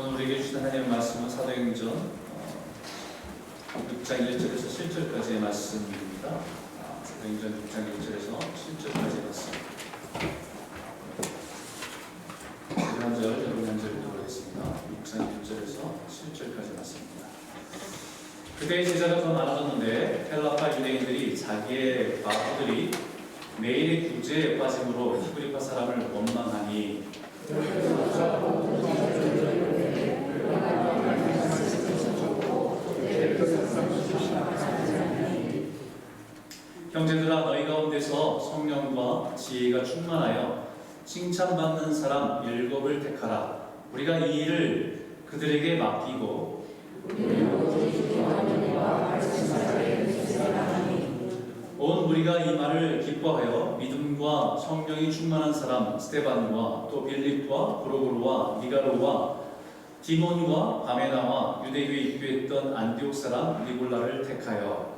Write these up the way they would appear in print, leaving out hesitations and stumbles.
오늘 우리에게 주신 하나님의 말씀은 사도행전 6장 1절에서 7절까지의 말씀입니다. 사도행전 6장 1절에서 7절까지의 말씀. 한 절, 여러분 한 절 읽도록 하겠습니다. 6장 1절에서 7절까지 말씀입니다. 그때의 제자가 더 많아졌는데 헬라파 유대인들이 자기의 바보들이 매일의 구제에 빠짐으로 히브리파 사람을 원망하니 형제들아, 너희 가운데서 성령과 지혜가 충만하여 칭찬받는 사람 7을 택하라. 우리가 이 일을 그들에게 맡기고 온 무리가 이 말을 기뻐하여 믿음과 성령이 충만한 사람 스데반과 또 빌립과 브로고르와 니가로와 디몬과 바메나와 유대교에 입교했던 안디옥 사람 니골라를 택하여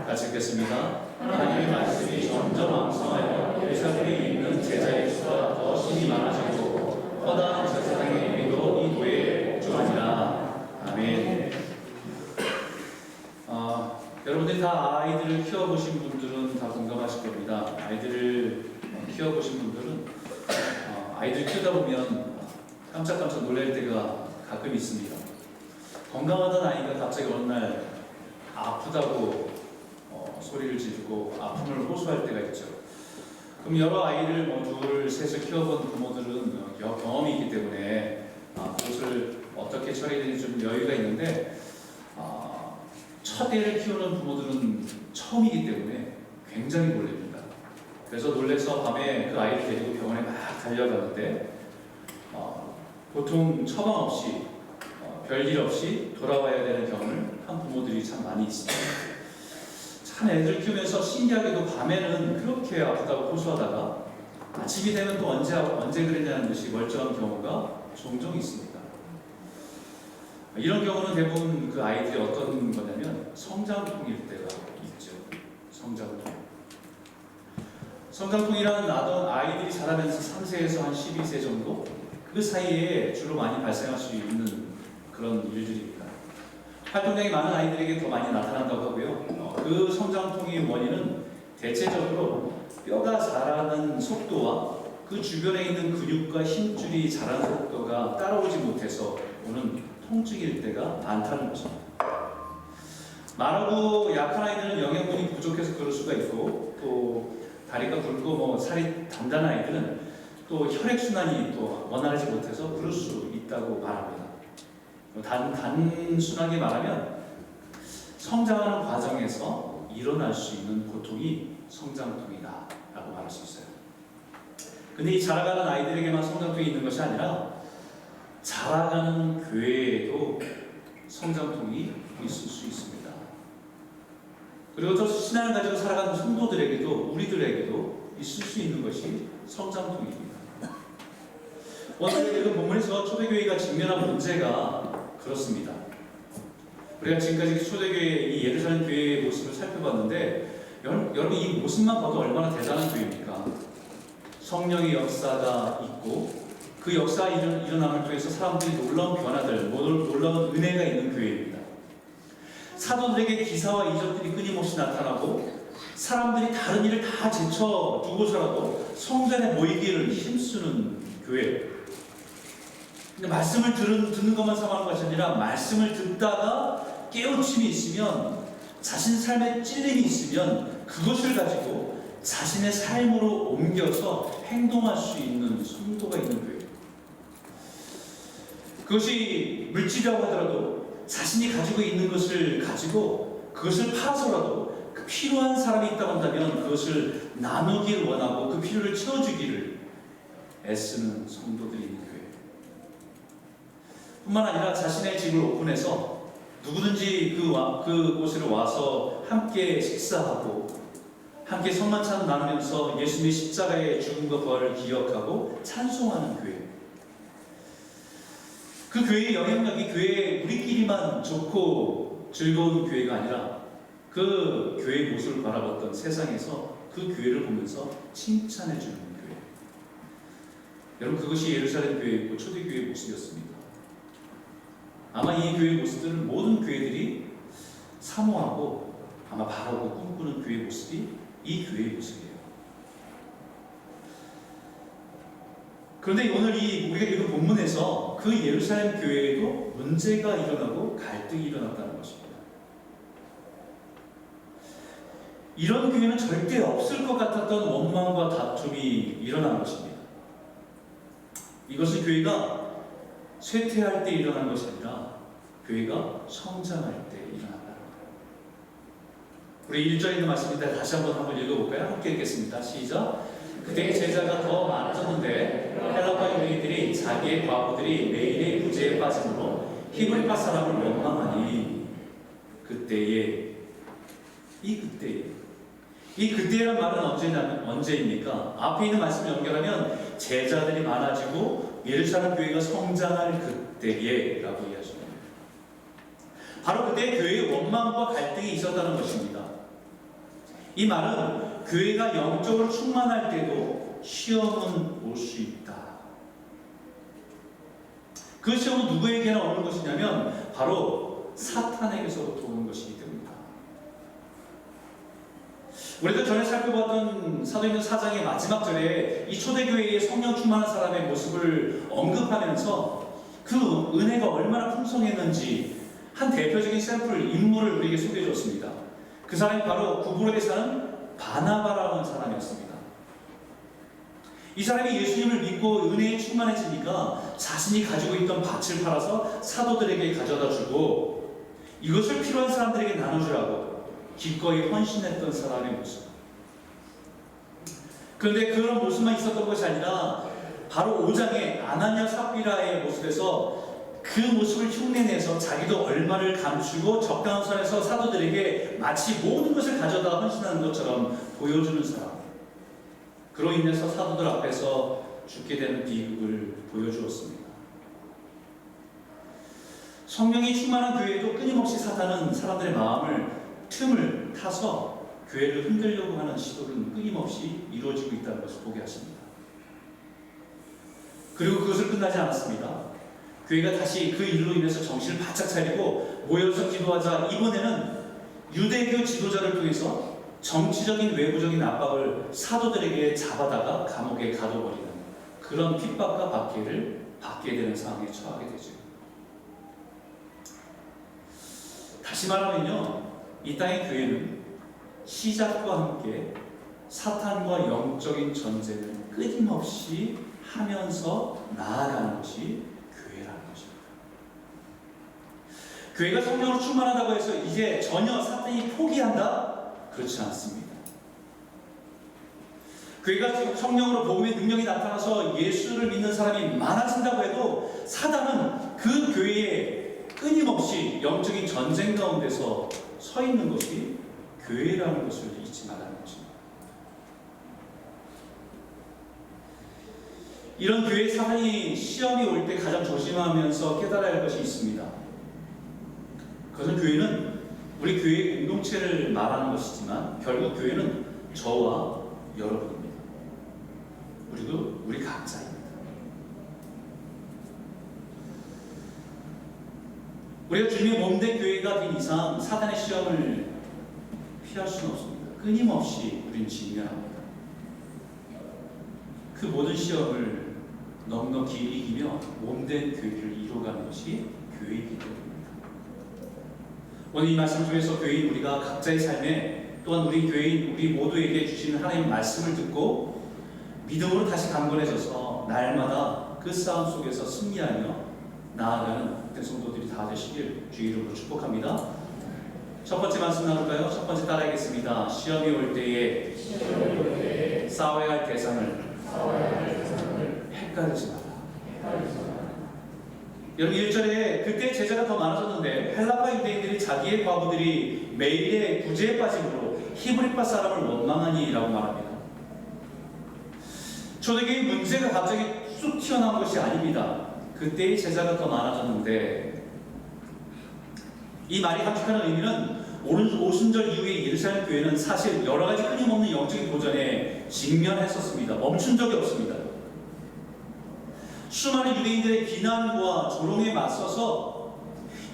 같이 읽겠습니다. 하나님의 말씀이 점점 왕성하여 예루살렘에 있는 제자의 수가 더 심히 많아지고 허다한 제사장의 예비도 이 도에 복종하니라. 아멘. 여러분들이 다 아이들을 키워보신 분들은 다 공감하실 겁니다. 아이들을 키워보신 분들은 아이들 키우다 보면 깜짝깜짝 놀랄 때가 가끔 있습니다. 건강하던 아이가 갑자기 어느 날 아프다고 소리를 지르고 아픔을 호소할 때가 있죠. 그럼 여러 아이를 둘, 셋을 키워본 부모들은 경험이 있기 때문에 그것을 어떻게 처리해야 되는지 좀 여유가 있는데 첫 애를 키우는 부모들은 처음이기 때문에 굉장히 놀랍니다. 그래서 놀래서 밤에 그 아이를 데리고 병원에 막 달려가는데 보통 처방 없이 별일 없이 돌아와야 되는 경우를 한 부모들이 참 많이 있습니다. 참 애들 키우면서 신기하게도 밤에는 그렇게 아프다고 호소하다가 아침이 되면 또 언제 그랬냐는 듯이 멀쩡한 경우가 종종 있습니다. 이런 경우는 대부분 그 아이들이 어떤 거냐면 성장통일 때가 있죠. 성장통이란 아이들이 자라면서 3세에서 한 12세 정도 그 사이에 주로 많이 발생할 수 있는 그런 일들입니다. 활동량이 많은 아이들에게 더 많이 나타난다고 하고요. 그 성장통의 원인은 대체적으로 뼈가 자라는 속도와 그 주변에 있는 근육과 힘줄이 자라는 속도가 따라오지 못해서 오는 통증일 때가 많다는 것입니다. 마르고 약한 아이들은 영양분이 부족해서 그럴 수가 있고, 또 다리가 굵고 살이 단단한 아이들은 또 혈액순환이 또 원활하지 못해서 그럴 수 있다고 말합니다. 단순하게 말하면 성장하는 과정에서 일어날 수 있는 고통이 성장통이다 라고 말할 수 있어요. 근데 이 자라가는 아이들에게만 성장통이 있는 것이 아니라 자라가는 교회에도 성장통이 있을 수 있습니다. 그리고 또 신앙을 가지고 살아가는 성도들에게도 우리들에게도 있을 수 있는 것이 성장통입니다. 오늘 읽은 본문에서 초대교회가 직면한 문제가 그렇습니다. 우리가 지금까지 초대교회, 이 예루살렘 교회의 모습을 살펴봤는데 여러분 이 모습만 봐도 얼마나 대단한 교회입니까? 성령의 역사가 있고 그 역사가 일어남을 통해서 사람들이 놀라운 변화들, 놀라운 은혜가 있는 교회입니다. 사도들에게 기사와 이적들이 끊임없이 나타나고 사람들이 다른 일을 다 제쳐두고서라도 성전에 모이기를 힘쓰는 교회. 근데 말씀을 듣는 것만 삼아는 것이 아니라 말씀을 듣다가 깨우침이 있으면 자신 삶에 찔림이 있으면 그것을 가지고 자신의 삶으로 옮겨서 행동할 수 있는 성도가 있는 교회. 그것이 물질이라고 하더라도 자신이 가지고 있는 것을 가지고 그것을 팔아서라도 그 필요한 사람이 있다고 한다면 그것을 나누기를 원하고 그 필요를 채워주기를 애쓰는 성도들이 있는 교회. 뿐만 아니라 자신의 집을 오픈해서 누구든지 그곳에 와서 함께 식사하고 함께 성만찬 나누면서 예수님의 십자가의 죽음과 부활을 기억하고 찬송하는 교회. 그 교회의 영향력이 교회에 우리끼리만 좋고 즐거운 교회가 아니라 그 교회의 모습을 바라봤던 세상에서 그 교회를 보면서 칭찬해주는 교회. 여러분, 그것이 예루살렘 교회였고 초대교회의 모습이었습니다. 아마 이 교회의 모습들은 모든 교회들이 사모하고 아마 바라고 꿈꾸는 교회의 모습이 이 교회의 모습이에요. 그런데 오늘 우리가 읽은 본문에서 그 예루살렘 교회에도 문제가 일어나고 갈등이 일어났다는 것입니다. 이런 교회는 절대 없을 것 같았던 원망과 다툼이 일어난 것입니다. 이것은 교회가 쇠퇴할 때 일어난 것이 아니라 교회가 성장할 때 일어난다는 거예요. 우리 1절에 있는 말씀인데 다시 한번 읽어볼까요? 함께 읽겠습니다. 시작. 그때 제자가 더 많아졌는데 헬라파 유대인들이 자기의 과부들이 매일의 부재에 빠짐으로 히브리파 사람을 원망하니 이 그때란 말은 언제입니까? 앞에 있는 말씀을 연결하면 제자들이 많아지고 예루살렘 교회가 성장할 그때에 라고 이해하십니다. 바로 그때 교회의 원망과 갈등이 있었다는 것입니다. 이 말은 교회가 영적으로 충만할 때도 시험은 올 수 있다. 그 시험은 누구에게나 오는 것이냐면 바로 사탄에게서부터 오는 것이기 때문이다. 우리가 전에 살펴봤던 사도행전 4장의 마지막 절에 이 초대교회의 성령 충만한 사람의 모습을 언급하면서 그 은혜가 얼마나 풍성했는지 한 대표적인 샘플 인물을 우리에게 소개해 줬습니다. 그 사람이 바로 구브로에 사는 바나바라는 사람이었습니다. 이 사람이 예수님을 믿고 은혜에 충만해지니까 자신이 가지고 있던 밭을 팔아서 사도들에게 가져다 주고 이것을 필요한 사람들에게 나눠주라고 기꺼이 헌신했던 사람의 모습. 그런데 그런 모습만 있었던 것이 아니라 바로 5장의 아나니아 삽비라의 모습에서 그 모습을 흉내내서 자기도 얼마를 감추고 적당한 선에서 사도들에게 마치 모든 것을 가져다 헌신하는 것처럼 보여주는 사람. 그로 인해서 사도들 앞에서 죽게 되는 비극을 보여주었습니다. 성령이 충만한 교회에도 끊임없이 사탄은 사람들의 틈을 타서 교회를 흔들려고 하는 시도는 끊임없이 이루어지고 있다는 것을 보게 하십니다. 그리고 그것을 끝나지 않았습니다. 교회가 다시 그 일로 인해서 정신을 바짝 차리고 모여서 기도하자 이번에는 유대교 지도자를 통해서 정치적인 외부적인 압박을 사도들에게 잡아다가 감옥에 가둬버리는 그런 핍박과 박해를 받게 되는 상황에 처하게 되죠. 다시 말하면요, 이 땅의 교회는 시작과 함께 사탄과 영적인 전쟁을 끊임없이 하면서 나아가는 것이 교회라는 것입니다. 교회가 성령으로 충만하다고 해서 이제 전혀 사탄이 포기한다? 그렇지 않습니다. 교회가 성령으로 복음의 능력이 나타나서 예수를 믿는 사람이 많아진다고 해도 사단은 그 교회에 끊임없이 영적인 전쟁 가운데서 서 있는 것이 교회라는 것을 잊지 말라는 것입니다. 이런 교회 사단이 시험이 올 때 가장 조심하면서 깨달아야 할 것이 있습니다. 그것은 교회는 우리 교회 공동체를 말하는 것이지만 결국 교회는 저와 여러분입니다. 그리고 우리 각자입니다. 우리가 주님의 몸된 교회가 된 이상 사단의 시험을 피할 수는 없습니다. 끊임없이 우리는 직면합니다. 그 모든 시험을 넉넉히 이기며 몸된 교회를 이루어가는 것이 교회이기 때문입니다. 오늘 이 말씀 중에서 교회인 우리가 각자의 삶에 또한 우리 교회인 우리 모두에게 주시는 하나님의 말씀을 듣고 믿음으로 다시 강건해져서 날마다 그 싸움 속에서 승리하며 나아가는 그때 성도들이 다 되시길 주의 이름으로 축복합니다. 첫 번째 말씀 나눌까요? 첫 번째 따라하겠습니다. 시험이 올 때에 싸워야 할 대상을 헷갈리지 마라. 여러분 1절에 그때 제자가 더 많아졌는데 헬라파 유대인들이 자기의 과부들이 매일의 부재에 빠짐으로 히브리파 사람을 원망하니 라고 말합니다. 초대교회의 문제가 갑자기 쑥 튀어나온 것이 아닙니다. 그때의 제자가 더 많아졌는데 이 말이 함축하는 의미는 오순절 이후에 예루살렘 교회는 사실 여러 가지 끊임없는 영적인 도전에 직면했었습니다. 멈춘 적이 없습니다. 수많은 유대인들의 비난과 조롱에 맞서서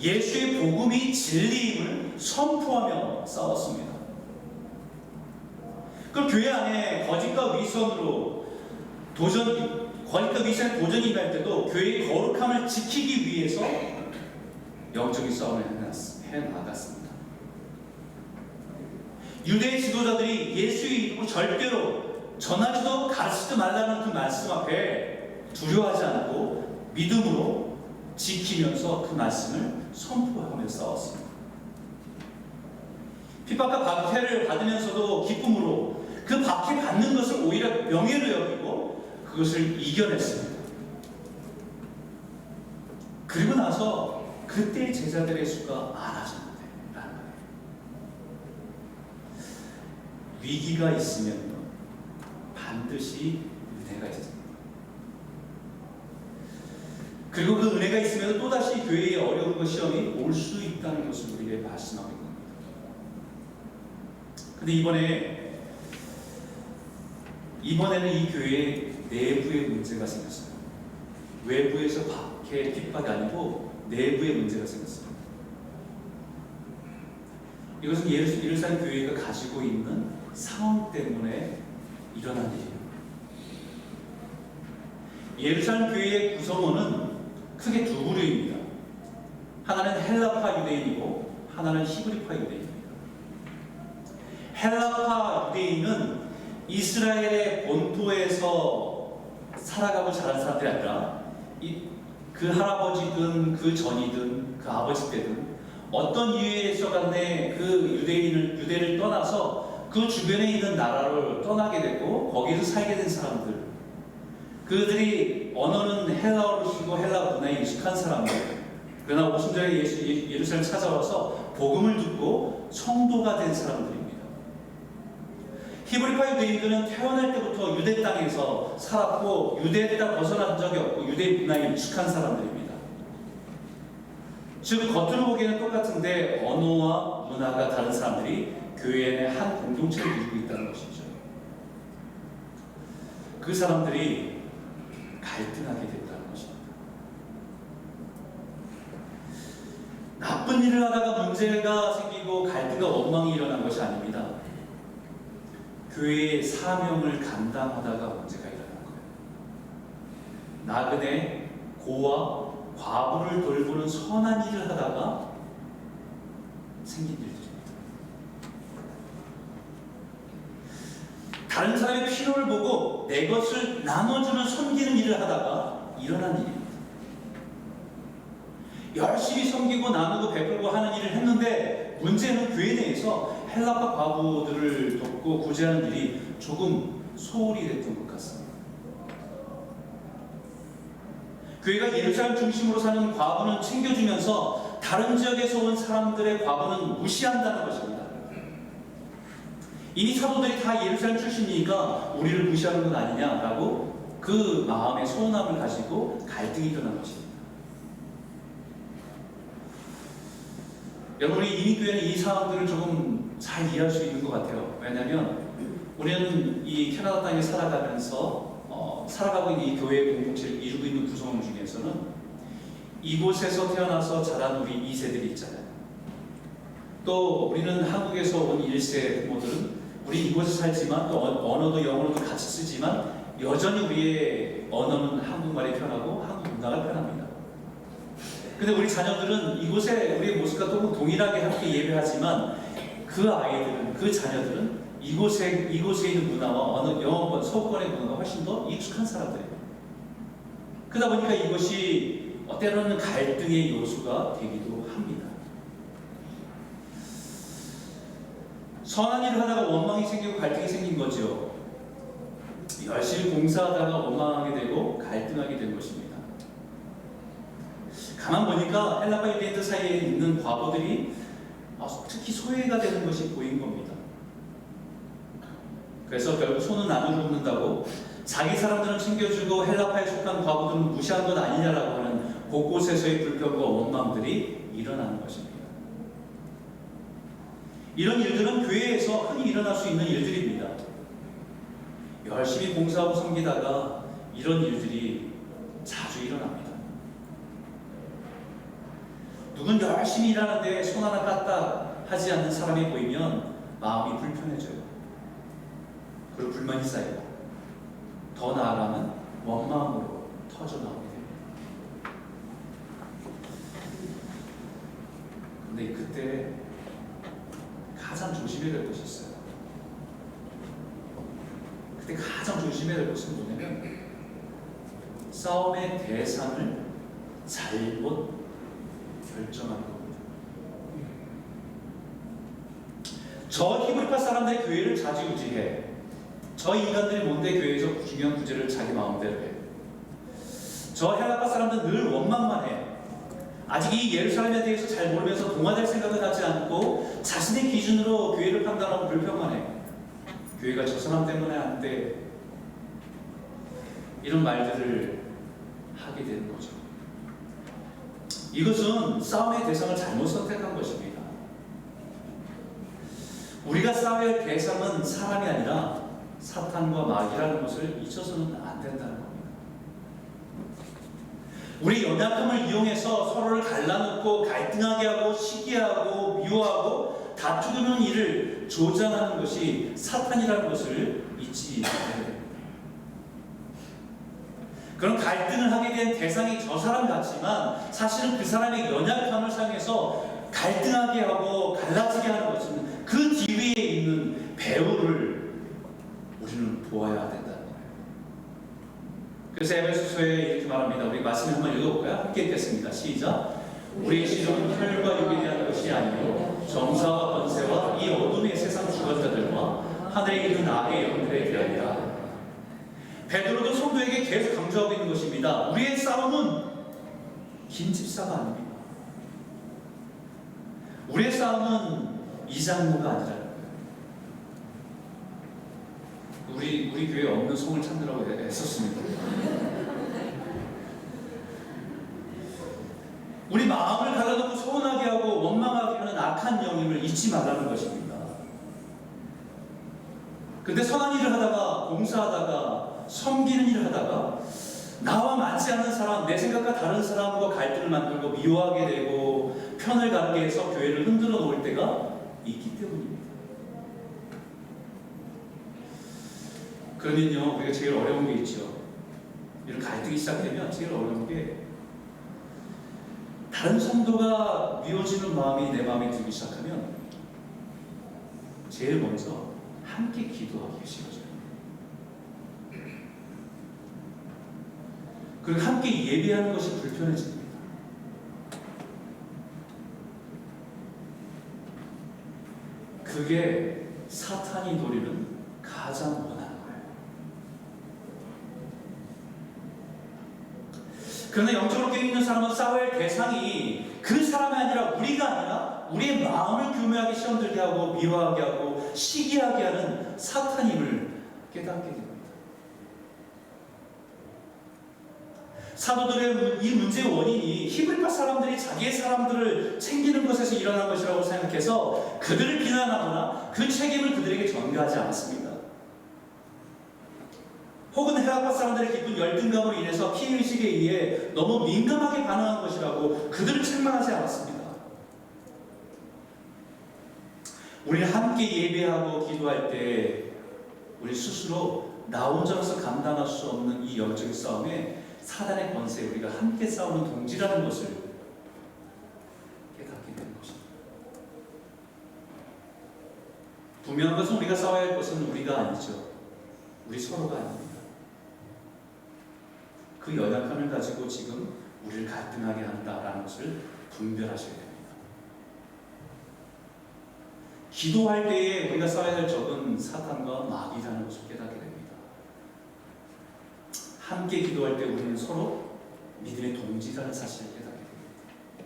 예수의 복음이 진리임을 선포하며 싸웠습니다. 그 교회 안에 거짓과 위선으로 거짓과 위선에 도전이 임할 때도 교회의 거룩함을 지키기 위해서 영적인 싸움을 해나갔습니다. 유대 지도자들이 예수의 이름으로 절대로 전하지도 가르치지도 말라는 그 말씀 앞에 두려워하지 않고 믿음으로 지키면서 그 말씀을 선포하며 싸웠습니다. 핍박과 박해를 받으면서도 기쁨으로 그 박해 받는 것을 오히려 명예로 여기고 그것을 이겨냈습니다. 그리고 나서 그때 제자들의 수가 많아졌는데 라는 거예요. 위기가 있으면 반드시 은혜가 있습니다. 그리고 그 은혜가 있으면 또다시 교회에 어려움과 시험이 올 수 있다는 것을 우리에게 말씀하고 있는 겁니다. 근데 이번에는 이 교회에 내부의 문제가 생겼어요. 외부에서 박해, 핍박이 아니고 내부의 문제가 생겼어요. 이것은 예루살렘 교회가 가지고 있는 상황 때문에 일어난 일이에요. 예루살렘 교회의 구성원은 크게 두 부류입니다. 하나는 헬라파 유대인이고 하나는 히브리파 유대인입니다. 헬라파 유대인은 이스라엘의 본토에서 살아가고 자란 사람들이 아니라 그 할아버지든 그 전이든 그 아버지 때든 어떤 이유에 있어간에 그 유대를 떠나서 그 주변에 있는 나라를 떠나게 되고 거기서 살게 된 사람들, 그들이 언어는 헬라어를 쓰고 헬라 문화에 익숙한 사람들, 그러나 오순절에 예루살렘 찾아와서 복음을 듣고 성도가 된 사람들입니다. 히브리파 유대인들은 태어날 때부터 유대 땅에서 살았고 유대에 따라 벗어난 적이 없고 유대 문화에 익숙한 사람들입니다. 즉 겉으로 보기에는 똑같은데 언어와 문화가 다른 사람들이 교회 안에 한 공동체를 이루고 있다는 것이죠. 그 사람들이 갈등하게 됐다는 것입니다. 나쁜 일을 하다가 문제가 생기고 갈등과 원망이 일어난 것이 아닙니다. 교회의 사명을 감당하다가 문제가 일어난 거예요. 나그네, 고아, 과부를 돌보는 선한 일을 하다가 생긴 일들입니다. 다른 사람의 필요를 보고 내 것을 나눠주는 섬기는 일을 하다가 일어난 일입니다. 열심히 섬기고 나누고 베풀고 하는 일을 했는데 문제는 교회 내에서 헬라파 과부들을 돕고 구제하는 일이 조금 소홀히 됐던 것 같습니다. 교회가 예루살렘 중심으로 사는 과부는 챙겨주면서 다른 지역에서 온 사람들의 과부는 무시한다는 것입니다. 이미 사도들이 다 예루살렘 출신이니까 우리를 무시하는 건 아니냐라고 그 마음의 소원함을 가지고 갈등이 일어난 것입니다. 여러분, 우리 이민교회는 이 상황들을 조금 잘 이해할 수 있는 것 같아요. 왜냐하면 우리는 이 캐나다 땅에 살아가고 있는 이 교회 공동체를 이루고 있는 구성원 중에서는 이곳에서 태어나서 자란 우리 2세들이 있잖아요. 또 우리는 한국에서 온 1세 부모들은 우리 이곳에 살지만 또 언어도 영어로도 같이 쓰지만 여전히 우리의 언어는 한국말이 편하고 한국 문화가 편합니다. 근데 우리 자녀들은 이곳에 우리의 모습과 동일하게 함께 예배하지만 그 아이들은, 그 자녀들은 이곳에 있는 문화와 언어, 영어권, 서구권의 문화가 훨씬 더 익숙한 사람들이에요. 그러다 보니까 이것이 때로는 갈등의 요소가 되기도 합니다. 선한 일을 하다가 원망이 생기고 갈등이 생긴 거죠. 열심히 봉사하다가 원망하게 되고 갈등하게 된 것입니다. 가만 보니까 헬라파 유대인들 사이에 있는 과부들이 특히 소외가 되는 것이 보인 겁니다. 그래서 결국 손은 나누어 굽는다고 자기 사람들은 챙겨주고 헬라파에 속한 과부들은 무시한 것 아니냐라고 하는 곳곳에서의 불평과 원망들이 일어나는 것입니다. 이런 일들은 교회에서 흔히 일어날 수 있는 일들입니다. 열심히 봉사하고 섬기다가 이런 일들이 자주 일어납니다. 누군 열심히 일하는데 손 하나 까딱 하지 않는 사람이 보이면 마음이 불편해져요. 그리고 불만이 쌓이고 더 나아가면 원망으로 터져나오게 됩니다. 근데 그때 가장 조심해야 될 것이 있어요. 그때 가장 조심해야 될 것은 뭐냐면 싸움의 대상을 잘못 결정하는 겁니다. 저 히브리파 사람들의 교회를 좌지우지해. 저 인간들이 뭔데 교회에서 중요한 구제를 자기 마음대로 해. 저 헬라파 사람들은 늘 원망만 해. 아직 이 예루살렘에 대해서 잘 모르면서 동화될 생각을 하지 않고 자신의 기준으로 교회를 판단하고 불평만 해. 교회가 저 사람 때문에 안 돼. 이런 말들을 하게 되는 거죠. 이것은 싸움의 대상을 잘못 선택한 것입니다. 우리가 싸워야 할 대상은 사람이 아니라 사탄과 마귀라는 것을 잊혀서는 안 된다는 겁니다. 우리 연약함을 이용해서 서로를 갈라놓고 갈등하게 하고 시기하고 미워하고 다투는 일을 조장하는 것이 사탄이라는 것을 잊지 말아야 됩니다. 그런 갈등을 하게 된 대상이 저 사람 같지만 사실은 그 사람의 연약함을 사용해서 갈등하게 하고 갈라지게 하는 것은 그 뒤에 있는 배우를 우리는 보아야 된다는 거예요. 그래서 에베소서에 이렇게 말합니다. 우리 말씀 한번 읽어볼까요? 함께 읽겠습니다. 시작. 우리의 시종은 혈과 육에 대한 것이 아니요 정사와 권세와 이 어둠의 세상 주관자들과 하늘에 있는 악의 영들에 대하리라. 베드로도 성도에게 계속 강조하고 있는 것입니다. 우리의 싸움은 긴 집사가 아닙니다. 우리의 싸움은 이장모가 아니라 우리 교회에 없는 성을 찾느라고 애썼습니다. 우리 마음을 갈라놓고 서운하게 하고 원망하게 하는 악한 영임을 잊지 말라는 것입니다. 근데 선한 일을 하다가 봉사하다가 섬기는 일을 하다가 나와 맞지 않는 사람, 내 생각과 다른 사람과 갈등을 만들고 미워하게 되고 편을 가르게 해서 교회를 흔들어 놓을 때가 있기 때문입니다. 그러면요, 우리가 제일 어려운 게 있죠. 이런 갈등이 시작되면 제일 어려운 게 다른 성도가 미워지는 마음이 내 마음에 들기 시작하면 제일 먼저 함께 기도하기 싫어져요. 그리고 함께 예배하는 것이 불편해집니다. 그게 사탄이 노리는 가장 원하는 거예요. 그러나 영적으로 깨어 있는 사람은 싸워야 할 대상이 그 사람이 아니라 우리가 아니라 우리의 마음을 교묘하게 시험들게 하고 미워하게 하고 시기하게 하는 사탄임을 깨닫게 됩니다. 사도들의 이 문제의 원인이 히브리파 사람들이 자기의 사람들을 챙기는 것에서 일어난 것이라고 생각해서 그들을 비난하거나 그 책임을 그들에게 전가하지 않았습니다. 혹은 헬라파 사람들의 깊은 열등감으로 인해서 피해의식에 의해 너무 민감하게 반응한 것이라고 그들을 책망하지 않았습니다. 우리는 함께 예배하고 기도할 때 우리 스스로 나 혼자서 감당할 수 없는 이 영적인 싸움에 사단의 권세에 우리가 함께 싸우는 동지라는 것을 깨닫게 되는 것입니다. 분명한 것은 우리가 싸워야 할 것은 우리가 아니죠. 우리 서로가 아닙니다. 그 연약함을 가지고 지금 우리를 갈등하게 한다라는 것을 분별하셔야 됩니다. 기도할 때에 우리가 싸워야 할 적은 사탄과 마귀라는 것을 깨닫게 됩니다. 함께 기도할 때 우리는 서로 믿음의 동지라는 사실을 깨닫게 됩니다.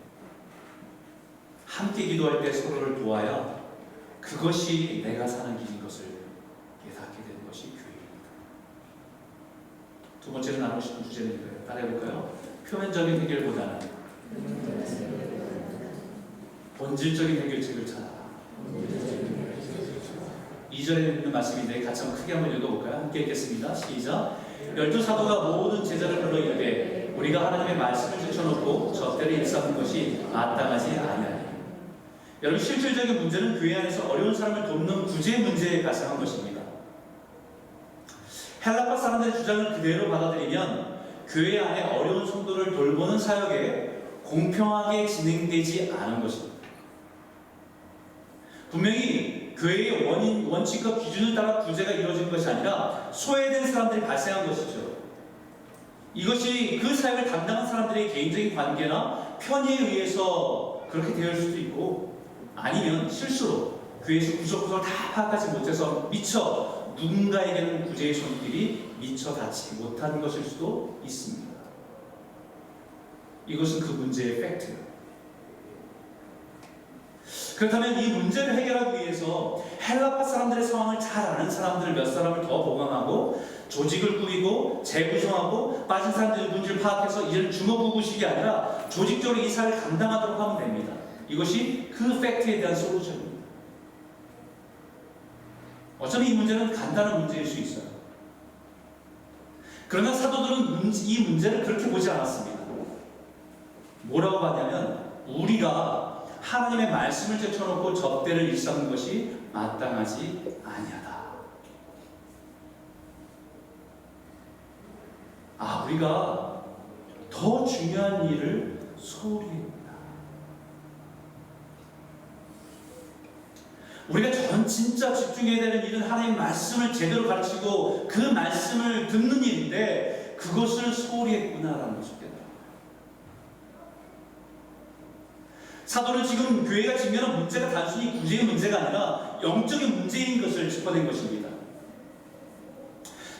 함께 기도할 때 서로를 도와야 그것이 내가 사는 길인 것을 깨닫게 되는 것이 교회입니다. 두 번째로 나누고 싶은 주제는 이거예요. 따라해볼까요? 표면적인 해결보다는 본질적인 해결책을 찾아라. 2절에 있는 말씀인데 같이 한번 크게 한번 읽어볼까요? 함께 읽겠습니다. 시작. 12 사도가 모든 제자를 불러 이르되 우리가 하나님의 말씀을 제쳐놓고 젖대를 일삼는 것이 마땅하지 아니하니. 여러분, 실질적인 문제는 교회 안에서 어려운 사람을 돕는 구제 문제에 발생한 것입니다. 헬라파 사람들의 주장을 그대로 받아들이면 교회 안에 어려운 성도를 돌보는 사역에 공평하게 진행되지 않은 것입니다. 분명히 교회의 원칙과 기준을 따라 구제가 이루어진 것이 아니라 소외된 사람들이 발생한 것이죠. 이것이 그 사역을 담당한 사람들의 개인적인 관계나 편의에 의해서 그렇게 되어 수도 있고, 아니면 실수로 교회에서 구석구석을 다 파악하지 못해서 미처 누군가에게는 구제의 손길이 미처 닿지 못한 것일 수도 있습니다. 이것은 그 문제의 팩트예요. 그렇다면 이 문제를 해결하기 위해서 헬라파 사람들의 상황을 잘 아는 사람들을 몇 사람을 더 보강하고 조직을 꾸리고 재구성하고 빠진 사람들의 문제를 파악해서 이제는 주먹구구식이 아니라 조직적으로 이 사회를 감당하도록 하면 됩니다. 이것이 그 팩트에 대한 솔루션입니다. 어차피 이 문제는 간단한 문제일 수 있어요. 그러나 사도들은 이 문제를 그렇게 보지 않았습니다. 뭐라고 봤냐면, 우리가 하나님의 말씀을 제쳐놓고 접대를 일삼는 것이 마땅하지 아니하다. 우리가 더 중요한 일을 소홀히 합니다. 우리가 진짜 집중해야 되는 일은 하나님의 말씀을 제대로 가르치고 그 말씀을 듣는 일인데 그것을 소홀히 했구나라는 것을 깨달아요. 사도는 지금 교회가 직면한 문제가 단순히 구제의 문제가 아니라 영적인 문제인 것을 짚어낸 것입니다.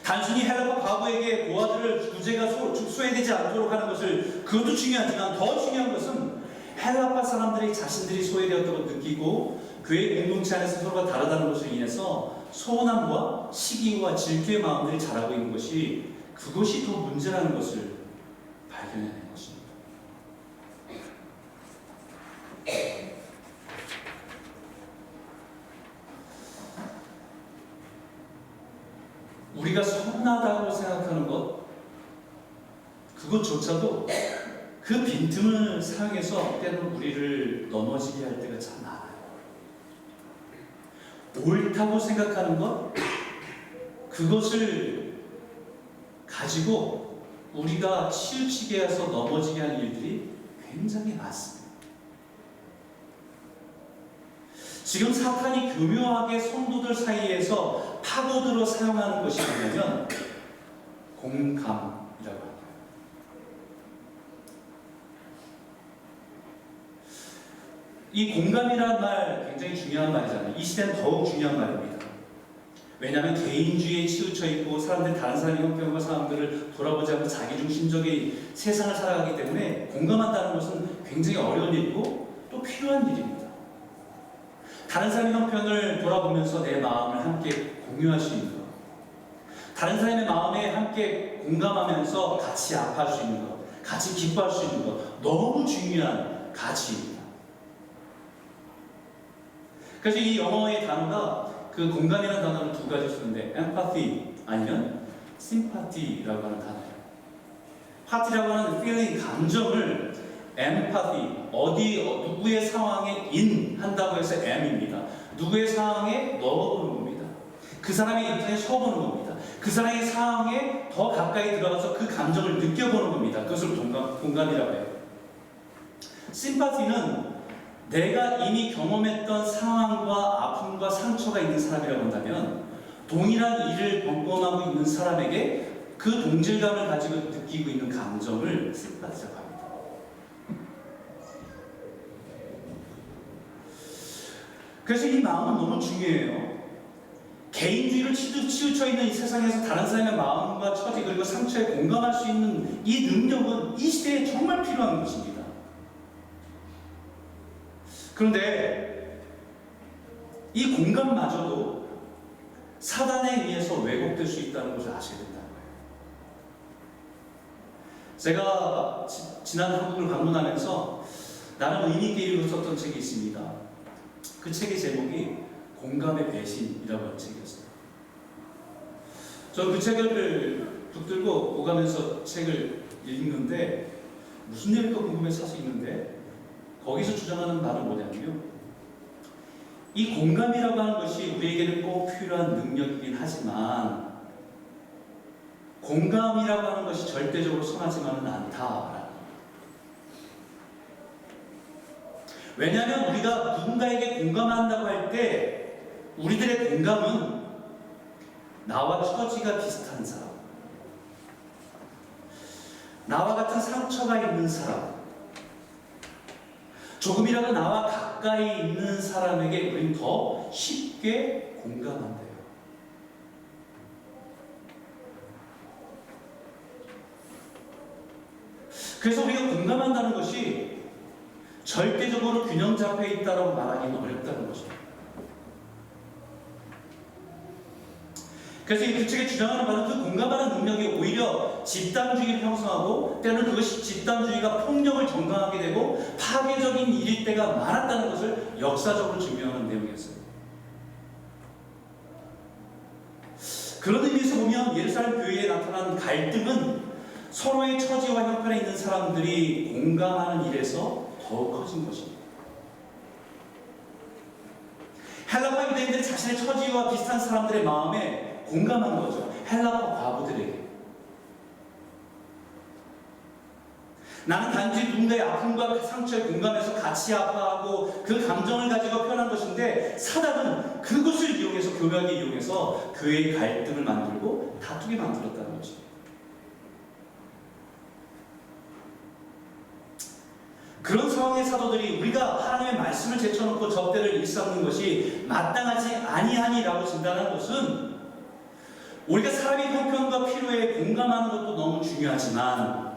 단순히 헬라파 과부에게 고아들을 구제가 소외되지 않도록 하는 것을, 그것도 중요하지만 더 중요한 것은 헬라파 사람들이 자신들이 소외되었다고 느끼고 교회 공동체 안에서 서로가 다르다는 것을 인해서 서운함과 시기와 질투의 마음들이 자라고 있는 것이, 그것이 더 문제라는 것을 발견해낸 것입니다. 우리가 선하다고 생각하는 것, 그것조차도 그 빈틈을 사용해서 때로는 우리를 넘어지게 할 때가 참 많아요. 옳다고 생각하는 것, 그것을 가지고 우리가 치우치게 해서 넘어지게 하는 일들이 굉장히 많습니다. 지금 사탄이 교묘하게 성도들 사이에서 파고들어 사용하는 것이 뭐냐면 공감이라고 합니다. 이 공감이라는 말 굉장히 중요한 말이잖아요. 이 시대는 더욱 중요한 말입니다. 왜냐하면 개인주의에 치우쳐 있고 사람들이 다른 사람의 형편과 상황들을 돌아보지 않고 자기중심적인 세상을 살아가기 때문에 공감한다는 것은 굉장히 어려운 일이고 또 필요한 일입니다. 다른 사람의 형편을 돌아보면서 내 마음을 함께 공유할 수 있는 것, 다른 사람의 마음에 함께 공감하면서 같이 아파할 수 있는 것, 같이 기뻐할 수 있는 것, 너무 중요한 가치입니다. 그래서 이 영어의 단어가 그 공감이라는 단어를 두 가지 쓰는데 empathy 아니면 sympathy라고 하는 단어예요. 파티라고 하는 feeling, 감정을 empathy, 누구의 상황에 한다고 해서 M입니다. 누구의 상황에 넣어보는 겁니다. 그 사람의 입장에 서보는 겁니다. 그 사람의 상황에 더 가까이 들어가서 그 감정을 느껴보는 겁니다. 그것을 공감이라고 해요. sympathy는 내가 이미 경험했던 상황과 아픔과 상처가 있는 사람이라고 한다면 동일한 일을 경험하고 있는 사람에게 그 동질감을 가지고 느끼고 있는 감정을 sympathy라고 합니다. 그래서 이 마음은 너무 중요해요. 개인주의를 치우쳐 있는 이 세상에서 다른 사람의 마음과 처지 그리고 상처에 공감할 수 있는 이 능력은 이 시대에 정말 필요한 것입니다. 그런데 이 공감마저도 사단에 의해서 왜곡될 수 있다는 것을 아셔야 된다는 거예요. 제가 지난 한국을 방문하면서 나는 의미 있게 읽었던 책이 있습니다. 그 책의 제목이 공감의 배신이라고 하는 책이었어요. 저는 그 책을 붙들고 오가면서 책을 읽는데 무슨 내용일까 궁금해서 사서 읽는데 거기서 주장하는 말은 뭐냐면요. 이 공감이라고 하는 것이 우리에게는 꼭 필요한 능력이긴 하지만 공감이라고 하는 것이 절대적으로 선하지만은 않다. 왜냐하면 우리가 누군가에게 공감한다고 할 때 우리들의 공감은 나와 처지가 비슷한 사람, 나와 같은 상처가 있는 사람, 조금이라도 나와 가까이 있는 사람에게 우리는 더 쉽게 공감한대요. 그래서 우리가 공감한다는 것이 절대적으로 균형 잡혀 있다고 말하기는 어렵다는 것입니다. 그래서 이 규칙에 주장하는 바는 그 공감하는 능력이 오히려 집단주의를 형성하고 때로는 그것이 집단주의가 폭력을 정당하게 되고 파괴적인 일일 때가 많았다는 것을 역사적으로 증명하는 내용이었어요. 그런 의미에서 보면 예루살렘 교회에 나타난 갈등은 서로의 처지와 형편에 있는 사람들이 공감하는 일에서 더욱 커진 것입니다. 헬라파 유대인들이 자신의 처지와 비슷한 사람들의 마음에 공감한 거죠. 헬라파 과부들에게. 나는 단지 누군가의 아픔과 상처에 공감해서 같이 아파하고 그 감정을 가지고 표현한 것인데 사단은 그것을 이용해서 교묘하게 이용해서 교회의 갈등을 만들고 다투게 만들었다는 것입니다. 그런 상황의 사도들이 우리가 하나님의 말씀을 제쳐놓고 접대를 일삼는 것이 마땅하지 아니하니라고 진단한 것은 우리가 사람의 형편과 필요에 공감하는 것도 너무 중요하지만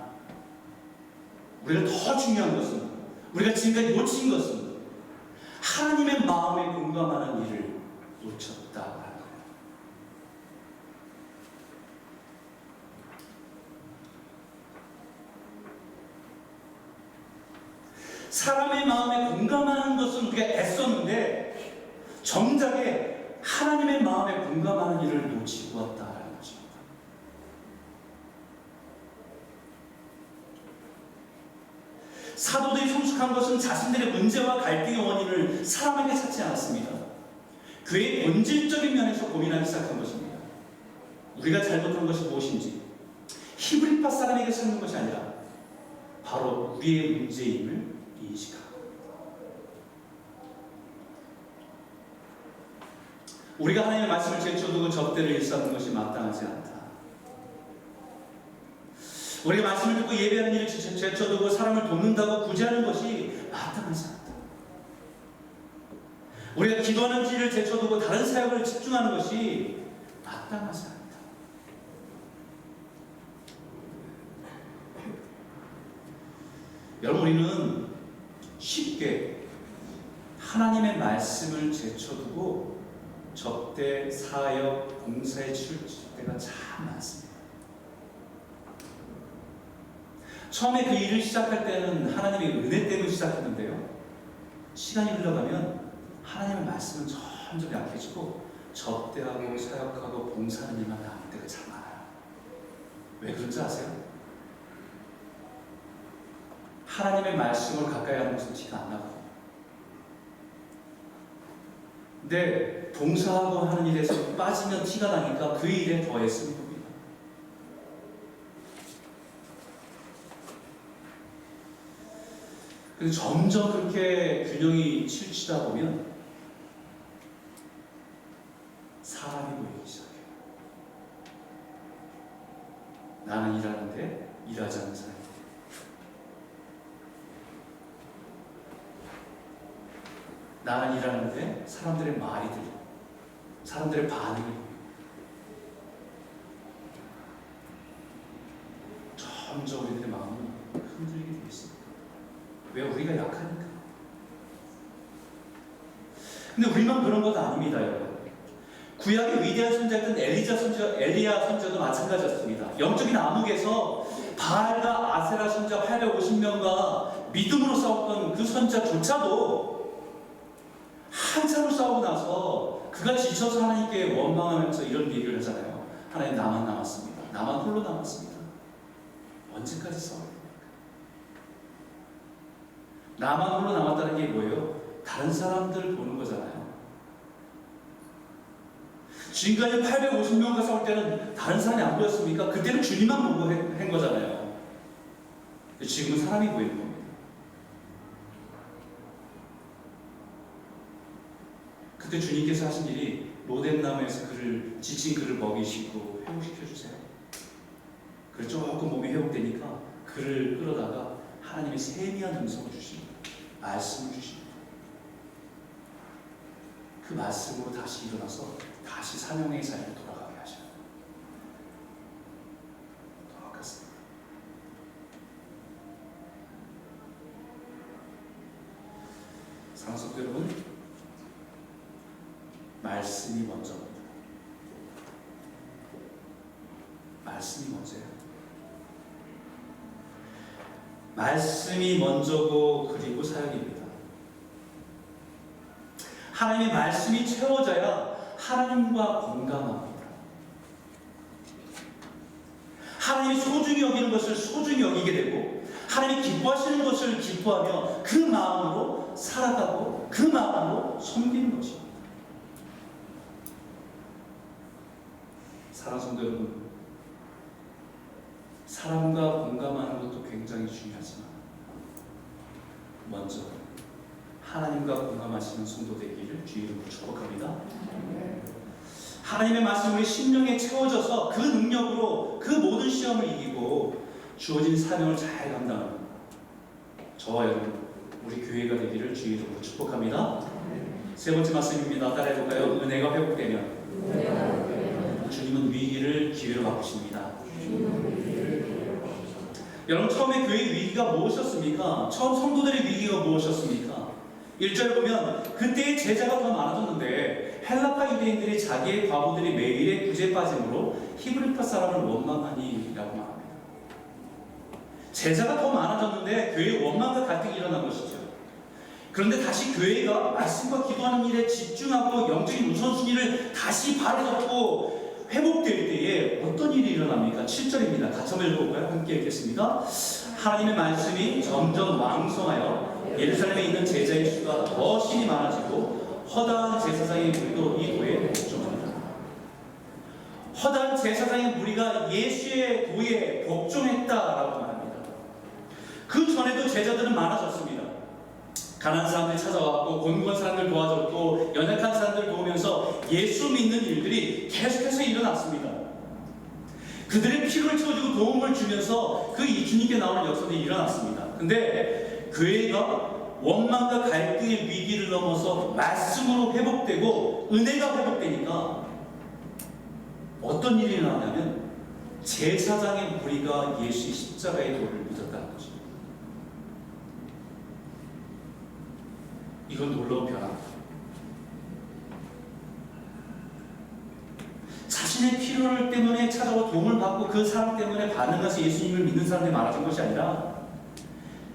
우리가 더 중요한 것은 우리가 지금까지 놓친 것은 하나님의 마음에 공감하는 일을 놓쳤다라는 거예요. 사람의 마음에 공감하는 것은 우리가 애썼는데 정작에 하나님의 마음에 공감하는 일을 놓치고 왔다는 것입니다. 사도들이 성숙한 것은 자신들의 문제와 갈등의 원인을 사람에게 찾지 않았습니다. 그의 본질적인 면에서 고민하기 시작한 것입니다. 우리가 잘못한 것이 무엇인지 히브리파 사람에게 찾는 것이 아니라 바로 우리의 문제임을 인식하고 우리가 하나님의 말씀을 제쳐두고 접대를 일삼는 것이 마땅하지 않다. 우리가 말씀을 듣고 예배하는 일을 제쳐두고 사람을 돕는다고 구제하는 것이 마땅하지 않다. 우리가 기도하는 일을 제쳐두고 다른 사역을 집중하는 것이 마땅하지 않다. 여러분, 우리는 쉽게 하나님의 말씀을 제쳐두고 접대, 사역, 봉사에 치울 때가 참 많습니다. 처음에 그 일을 시작할 때는 하나님의 은혜 때문에 시작했는데요. 시간이 흘러가면 하나님의 말씀은 점점 약해지고 접대하고 사역하고 봉사하는 일만 남을 때가 참 많아요. 왜 그런지 아세요? 하나님의 말씀을 가까이 하는 것은 티가 안 나거든요. 근데 봉사하고 하는 일에서 빠지면 티가 나니까 그 일에 더 애쓰는 겁니다. 그래서 점점 그렇게 균형이 치우치다 보면 사람이 보이기 시작해요. 나는 일하는데 일하지 않는 사람이. 나는 일하는데 사람들의 말이 들려. 사람들의 반응이 보여. 점점 우리들의 마음은 흔들리게 되어 있습니다. 왜? 우리가 약하니까. 근데 우리만 그런 것 아닙니다, 여러분. 구약의 위대한 선자였던 엘리야 선자도 마찬가지였습니다. 영적인 암흑에서 바알과 아세라 선자 850명과 믿음으로 싸웠던 그 선자조차도 한참을 싸우고 나서 그가 지쳐서 하나님께 원망하면서 이런 얘기를 하잖아요. 하나님, 나만 남았습니다. 나만 홀로 남았습니다. 언제까지 싸워야 됩니까? 나만 홀로 남았다는 게 뭐예요? 다른 사람들 보는 거잖아요. 지금까지 850명과 싸울 때는 다른 사람이 안 보였습니까? 그때는 주님만 보고 한 거잖아요. 지금은 사람이 보이는 겁니다. 그때 주님께서 하신 일이 로뎀나무에서 지친 그를 먹이시고 회복시켜주세요. 그래서 조금 몸이 회복되니까 그를 끌어다가 하나님의 세미한 음성을 주십니다. 말씀을 주십니다. 그 말씀으로 다시 일어나서 다시 사명의 삶으로 돌아가게 하셔요. 돌아갔습니다. 사랑하는 성도 여러분, 말씀이 먼저입니다. 말씀이 먼저예요. 말씀이 먼저고 그리고 사역입니다. 하나님의 말씀이 채워져야 하나님과 공감합니다. 하나님이 소중히 여기는 것을 소중히 여기게 되고 하나님이 기뻐하시는 것을 기뻐하며 그 마음으로 살아가고 그 마음으로 섬기는 것입니다. 사랑하는 성도 여러분, 사람과 공감하는 것도 굉장히 중요하지만 먼저 하나님과 공감하시는 성도 되기를 주의 이름으로 축복합니다. 하나님의 말씀이 우리 심령에 채워져서 그 능력으로 그 모든 시험을 이기고 주어진 사명을 잘 감당하는 저와 여러분, 우리 교회가 되기를 주의 이름으로 축복합니다. 세 번째 말씀입니다. 따라해볼까요? 은혜가 회복되면 주님은 위기를 기회로 바꾸십니다. 여러분, 처음에 교회의 위기가 무엇이었습니까? 처음 성도들의 위기가 무엇이었습니까? 1절에 보면 그때의 제자가 더 많아졌는데 헬라파 유대인들이 자기의 과부들이 매일의 구제에 빠짐으로 히브리파 사람을 원망하니 라고 말합니다. 제자가 더 많아졌는데 교회에 원망과 갈등이 일어난 것이죠. 그런데 다시 교회가 말씀과 기도하는 일에 집중하고 영적인 우선순위를 다시 바로 잡고 회복될 때에 어떤 일이 일어납니까? 7절입니다. 같이 한번 읽어볼까요? 함께 읽겠습니다. 하나님의 말씀이 점점 왕성하여 예루살렘에 있는 제자의 수가 더 심히 많아지고 허다한 제사장의 무리도 이 도에 복종합니다. 허다한 제사장의 무리가 예수의 도에 복종했다라고 말합니다. 그 전에도 제자들은 많아졌습니다. 가난한 사람들이 찾아왔고 곤고한 사람들 도와줬고 연약한 사람들 도우면서 예수 믿는 일들이 계속해서 일어났습니다. 그들의 필요를 채워주고 도움을 주면서 그 주님께 나오는 역사들이 일어났습니다. 근데 교회가 원망과 갈등의 위기를 넘어서 말씀으로 회복되고 은혜가 회복되니까 어떤 일이 일어나냐면 제사장의 무리가 예수의 십자가의 도를 믿었다는 것입니다. 이건 놀라운 변화입니다. 자신의 필요를 때문에 찾아와 도움을 받고 그 사람 때문에 반응해서 예수님을 믿는 사람들이 많아진 것이 아니라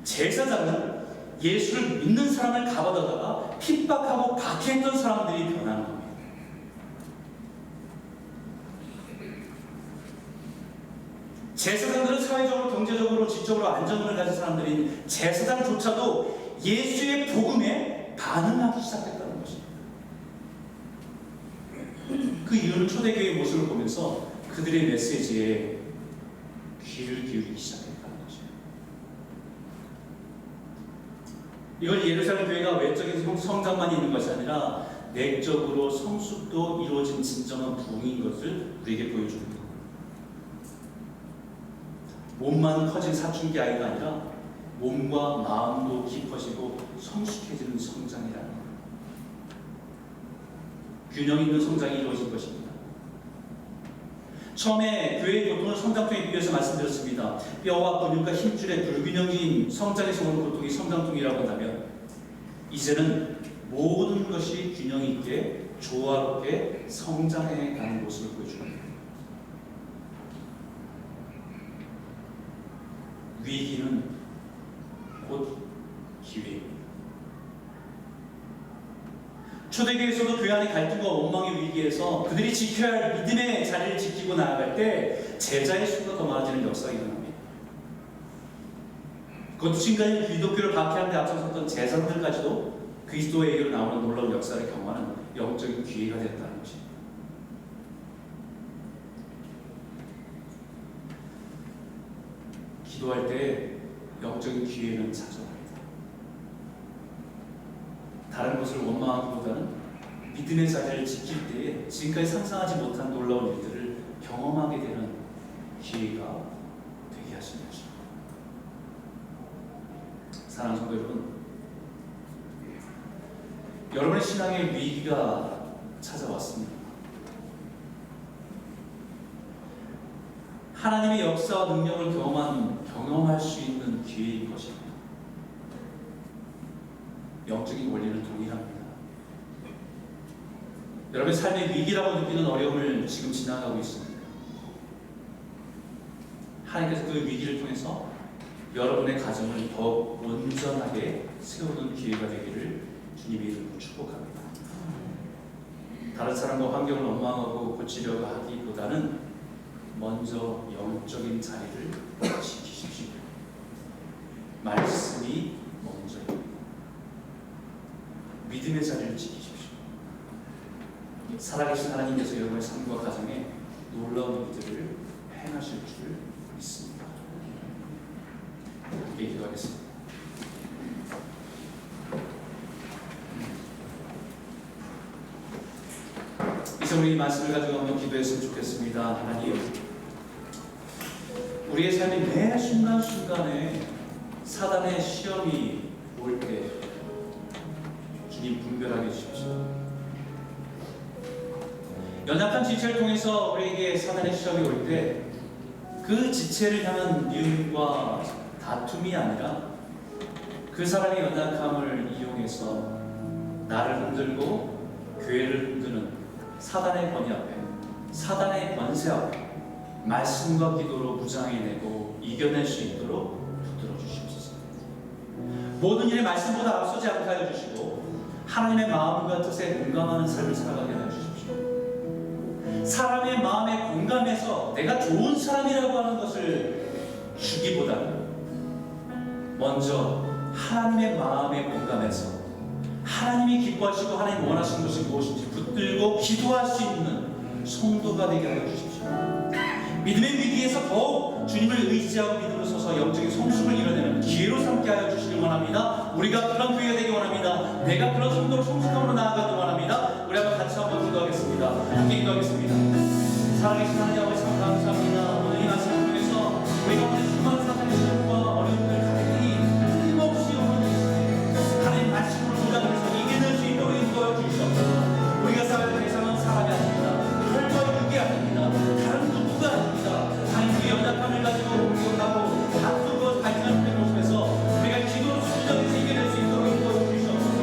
제사장은 예수를 믿는 사람을 가둬다가 핍박하고 박해했던 사람들이 변하는 겁니다. 제사장들은 사회적으로, 경제적으로, 지적으로 안정을 가진 사람들인 제사장조차도 예수의 복음에 반응하기 시작했다는 것입니다. 그 이유는 초대교회의 모습을 보면서 그들의 메시지에 귀를 기울이기 시작했다는 것입니다. 이걸 예루살렘 교회가 외적인 성장만 있는 것이 아니라 내적으로 성숙도 이루어진 진정한 부흥인 것을 우리에게 보여줍니다. 몸만 커진 사춘기 아이가 아니라 몸과 마음도 깊어지고 성숙해지는 성장이라는 것. 균형 있는 성장이 이루어진 것입니다. 처음에 교회의 고통을 성장통에 비교해서 말씀드렸습니다. 뼈와 근육과 힘줄의 불균형인 성장에서 오는 고통이 성장통이라고 한다면 이제는 모든 것이 균형 있게 조화롭게 성장해 가는 모습을 보여줍니다. 위기는 곧 기회입니다. 초대교회에서도 교회 안의 갈등과 원망의 위기에서 그들이 지켜야 할 믿음의 자리를 지키고 나아갈 때 제자의 수가 더 많아지는 역사가 일어납니다. 그것도 지금까지 기독교를 박해하는 데 앞서섰던 제사들까지도 그리스도에게로 나오는 놀라운 역사를 경험하는 영적인 기회가 됐다는 것입니다. 기도할 때 영적인 기회는 찾아옵니다. 다른 것을 원망하기보다는 믿음의 자리를 지킬 때에 지금까지 상상하지 못한 놀라운 일들을 경험하게 되는 기회가 되게 하시는 것입니다. 사랑하는 성도 여러분, 여러분의 신앙의 위기가 찾아왔습니다. 하나님의 역사와 능력을 경험할 수 있는 기회인 것입니다. 영적인 원리는 동일합니다. 여러분의 삶의 위기라고 느끼는 어려움을 지금 지나가고 있습니다. 하나님께서 그 위기를 통해서 여러분의 가정을 더욱 온전하게 세우는 기회가 되기를 주님의 이름으로 축복합니다. 다른 사람과 환경을 원망하고 고치려고 하기보다는 먼저 영적인 자리를 지키십시오. 말씀이 먼저입니다. 믿음의 자리를 지키십시오. 살아계신 하나님께서 여러분의 삶과 가정에 놀라운 일들을 행하실 줄 믿습니다. 함께 기도하겠습니다. 이제 우리 이 말씀을 가지고 한번 기도했으면 좋겠습니다. 하나님, 우리의 삶의 매 순간순간에 사단의 시험이 올 때 주님 분별하게 해주십시오. 연약한 지체를 통해서 우리에게 사단의 시험이 올 때 그 지체를 향한 미움과 다툼이 아니라 그 사람의 연약함을 이용해서 나를 흔들고 교회를 흔드는 사단의 권위 앞에, 사단의 권세 앞에 말씀과 기도로 무장해내고 이겨낼 수 있도록 붙들어 주시옵소서. 모든 일에 말씀보다 앞서지 않게 하여 주시고 하나님의 마음과 뜻에 공감하는 삶을 살아가게 하여 주십시오. 사람의 마음에 공감해서 내가 좋은 사람이라고 하는 것을 주기보다는 먼저 하나님의 마음에 공감해서 하나님이 기뻐하시고 하나님 원하시는 것이 무엇인지 붙들고 기도할 수 있는 성도가 되게 하여 주십시오. 믿음의 위기에서 더욱 주님을 의지하고 믿음으로 서서 영적인 성숙을 이뤄내는 기회로 삼게 하여 주시길 원합니다. 우리가 그런 교회가 되기 원합니다. 내가 그런 성도로 성숙함으로 나아가기 원합니다. 우리 한번 같이 한번 기도하겠습니다. 함께 기도하겠습니다. 살아계신 하나님 아버지 참 감사합니다. 오늘 이 말씀을 통해서 우리가 오늘 수많은 사탄의 시험과 어려움들 가득히 힘없이 오는 하나님 말씀으로 무장해서 이겨낼 수 있도록 인도하여 주시옵소서. 우리가 살아야 대상은 사람이 아닙니다. 혈과 육이 아닙니다. 다른 누구가 아닙니다. 하나님 그 연약함을 가지고 공격하고 다투고 발전하는 모습에서 우리가 기도로 수정해서 이겨낼 수 있도록 인도하여 주시옵소서.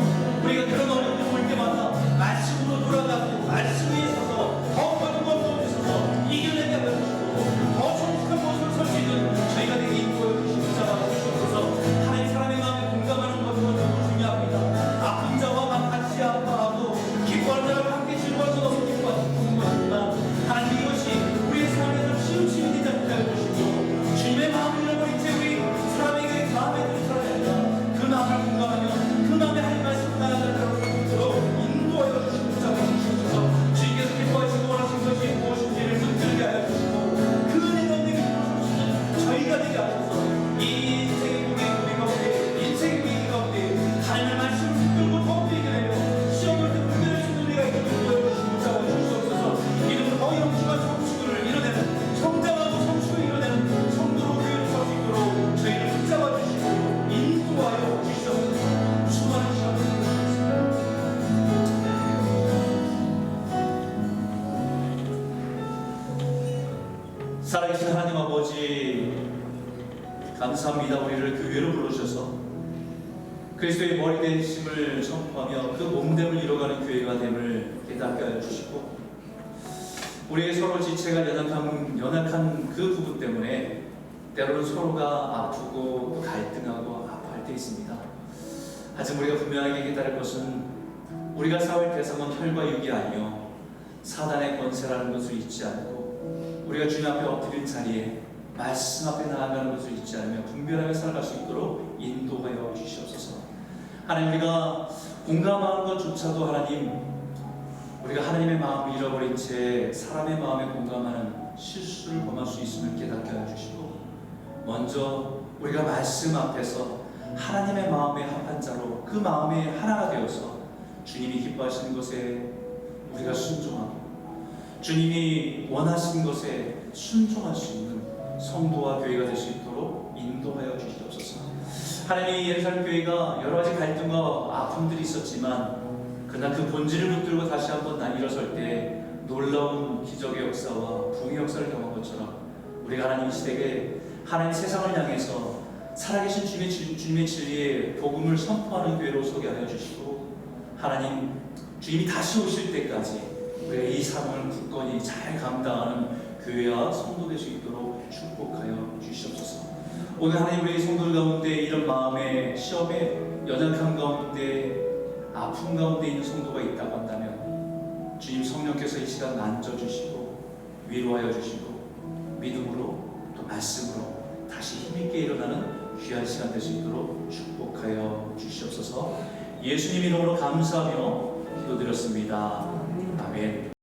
우리가 그런 어려움을 볼 때마다 말씀으로 돌아가고 말씀 위에 서서 더 많은 것을 주셔서 이겨내게 하여 주시고 더 성숙한 모습을 설 수 있는 저희가 되게 인도하여 주시고 잡아 주시옵소서. 하나님 사람의 마음에 공감하는 것은 너무 중요합니다. 아픈 자와 같이 아파하고 기뻐하는 자와 함께 즐거워서 너무 기뻐하시는 것입니다. 하나님 이것이 우리의 삶에서 치우침이 되지 않게 하여 주시고 주님의 마음을 잃어버린 채 우리 사람에게 마음에 드는 사람이 아니라 그 마음을 공감하며 그 마음에 하나님 말씀을 나아가도록 인도하여 주시고 잡아 주시옵소서. 주님께서 기뻐하시고 원하시는 것이 무엇인지를 붙들게 하여 주시고 그 은혜가 없는 것을 저희가 되게 하셔서 이 인생의 고개 우리 가운데 인생의 위기 가운데 하나님의 말씀을 붙들고 더욱 이겨내며 시험을 분별할 수 있는 우리가 있도록 인도하여 주시고 잡아 주시옵소서. 이름으로 더 영주가 성숙을 이뤄내는 성장하고 성숙을 이뤄내는 성도로 교회를 설 수 있도록 저희를 붙잡아 주시고 인도하여 주시옵소서. 수많은 시험을 살아계신 하나님 아버지 감사합니다. 우리를 교회로 불러주셔서 그리스도의 머리 되심을 선포하며 그 몸됨을 이뤄가는 교회가 됨을 깨닫게 하여 주시고 우리의 서로 지체가 연약한 그 부분 때문에 때로는 서로가 아프고 또 갈등하고 아파할 때 있습니다. 하지만 우리가 분명하게 깨달을 것은 우리가 싸울 대상은 혈과 육이 아니요 사단의 권세라는 것을 잊지 않고 우리가 주님 앞에 엎드린 자리에 말씀 앞에 나아가는 것을 잊지 않으며 분별하며 살아갈 수 있도록 인도하여 주시옵소서. 하나님, 우리가 공감하는 것조차도 하나님, 우리가 하나님의 마음을 잃어버린 채 사람의 마음에 공감하는 실수를 범할 수 있음을 깨닫게 하여 주시고, 먼저 우리가 말씀 앞에서 하나님의 마음에 합한 자로 그 마음에 하나가 되어서 주님이 기뻐하시는 것에 우리가 순종하고 주님이 원하시는 것에 순종할 수 있는 성도와 교회가 될 수 있도록 인도하여 주시옵소서. 하나님이 예루살렘 교회가 여러 가지 갈등과 아픔들이 있었지만 그러나 그 본질을 붙들고 다시 한번 일어설 때 놀라운 기적의 역사와 부흥의 역사를 경험한 것처럼 우리가 하나님 이 시대에 하나님 세상을 향해서 살아계신 주님의 진리의 복음을 선포하는 교회로 서게 하여 주시고, 하나님 주님이 다시 오실 때까지 우리가 이 사명을 굳건히 잘 감당하는 교회와 성도 될 수 있도록 축복하여 주시옵소서. 오늘 하나님, 우리 성도들 가운데 이런 마음의 시험에 연약함 가운데 아픔 가운데 있는 성도가 있다고 한다면 주님 성령께서 이 시간 만져주시고 위로하여 주시고 믿음으로 또 말씀으로 다시 힘있게 일어나는 귀한 시간 될 수 있도록 축복하여 주시옵소서. 예수님 이름으로 감사하며 기도드렸습니다. 아멘.